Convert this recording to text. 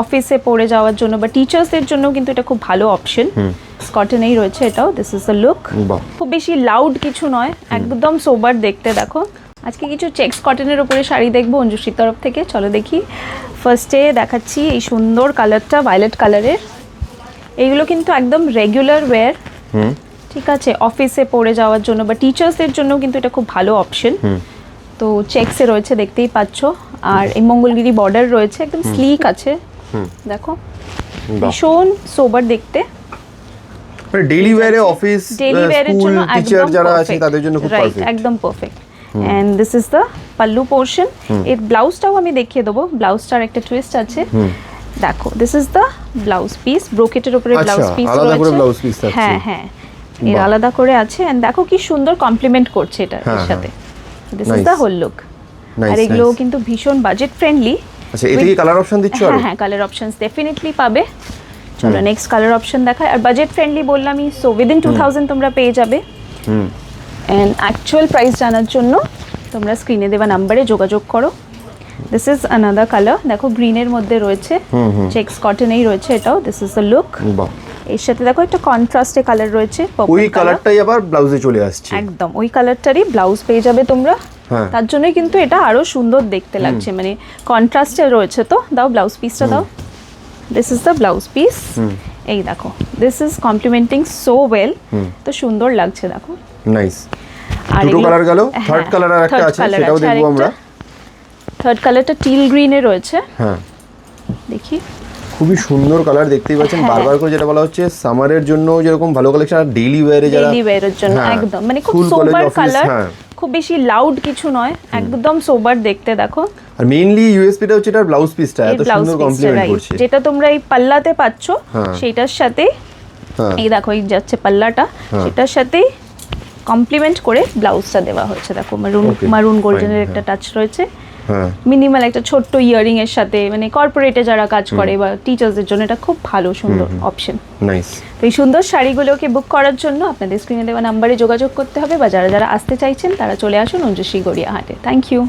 অফিসে পরে যাওয়ার জন্য বা টিচার্সদের জন্য কিন্তু এটা খুব ভালো অপশন। কটনেই রয়েছে এটাও। This is the look. খুব বেশি লাউড কিছু নয়, একদম সোবার দেখতে। দেখো আজকে কিছু চেক্স কটনের উপরে শাড়ি দেখবো অঞ্জুশির তরফ থেকে। চলো দেখি। ফার্স্টে দেখাচ্ছি এই সুন্দর কালারটা, ভায়োলেট কালারের। এইগুলো কিন্তু একদম রেগুলার ওয়্যার, ঠিক আছে, অফিসে পরে যাওয়ার জন্য বা টিচার্সদের জন্য কিন্তু এটা খুব ভালো অপশন। তো চেক্সে রয়েছে দেখতেই পাচ্ছ, আর এই মঙ্গলগিরি বর্ডার রয়েছে, একদম স্লিক আছে। দেখো ভীষণ সোবার দেখতে। ডেইলি ওয়্যারে অফিস, স্কুল, টিচার যারা আছে তাদের জন্য খুব পারফেক্ট, একদম perfect. And this is the pallu portion. এর ব্লাউজটাও আমি দেখিয়ে দেবো। ব্লাউজটার একটা টুইস্ট আছে। দেখো this is the blouse piece, ব্রোকেটের উপরে ব্লাউজ পিস রয়েছে। হ্যাঁ হ্যাঁ, এর আলাদা করে আছে। এন্ড দেখো কি সুন্দর কমপ্লিমেন্ট করছে এটার সাথে। This is the whole look. আর এগুলো কিন্তু ভীষণ বাজেট ফ্রেন্ডলি। আচ্ছা, এতে কি কালার অপশন দিচ্ছ? হ্যাঁ, কালার অপশনস ডেফিনেটলি পাবে। চলো নেক্সট কালার অপশন দেখাই। আর বাজেট ফ্রেন্ডলি বললামই, সো উইদিন 2000 তোমরা পেয়ে যাবে। এন্ড অ্যাকচুয়াল প্রাইস জানার জন্য তোমরা স্ক্রিনে দেওয়া নাম্বারে যোগাযোগ করো। This is another colour. দেখো গ্রিনের মধ্যে রয়েছে, চেক্স কটনেই রয়েছে এটাও। This is the look. এর সাথে দেখো একটা কন্ট্রাস্টে কালার রয়েছে, ওই কালারটাই আবার ব্লাউজে চলে আসছে। একদম ওই কালারটারই ব্লাউজ পেয়ে যাবে তোমরা। তার জন্যই কিন্তু এটা আরো সুন্দর দেখতে লাগছে, মানে কন্ট্রাস্টে রয়েছে। তো দাও ব্লাউজ পিসটা দাও। This is the blouse piece. এই দেখো, this is complementing so well. তো সুন্দর লাগছে দেখো। নাইস। দুটো কালার গেল, থার্ড কালার আর একটা আছে, সেটাও দেখবো আমরা। থার্ড কালারটা টিল গ্রিনে রয়েছে। হ্যাঁ দেখি, খুবই সুন্দর কালার দেখতেই পাচ্ছেন। বারবার করে যেটা বলা হচ্ছে, সামারের জন্য যেরকম ভালো কালেকশন, আর ডেইলি ওয়্যারে যারা, ডেইলি ওয়্যারের জন্য একদম, মানে খুব সোবার কালার, খুব বেশি লাউড কিছু নয়, একদম সোবার দেখতে। দেখো আর মেইনলি ইউএসপিটা হচ্ছে এটার ব্লাউজ পিসটা এত সুন্দর কমপ্লিমেন্ট করছে, যেটা তোমরা এই পাল্লাতে পাচ্ছ সেটার সাথে। এই দেখো এই যাচ্ছে পাল্লাটা, সেটার সাথেই কমপ্লিমেন্ট করে ব্লাউজটা দেওয়া হয়েছে। দেখো মারুন গোল্ডেনের একটা টাচ রয়েছে। মিনিমাল একটা ছোট্ট ইয়ারিং এর সাথে, মানে কর্পোরেটে যারা কাজ করে বা টিচার্সদের জন্য এটা খুব ভালো সুন্দর অপশন। নাইস। তো এই সুন্দর শাড়িগুলোকে বুক করার জন্য আপনাদের স্ক্রিনে দেওয়া নাম্বারে যোগাযোগ করতে হবে, বা যারা যারা আসতে চাইছেন তারা চলে আসুন অঞ্জুশ্রী গড়িয়াহাটে। Thank you.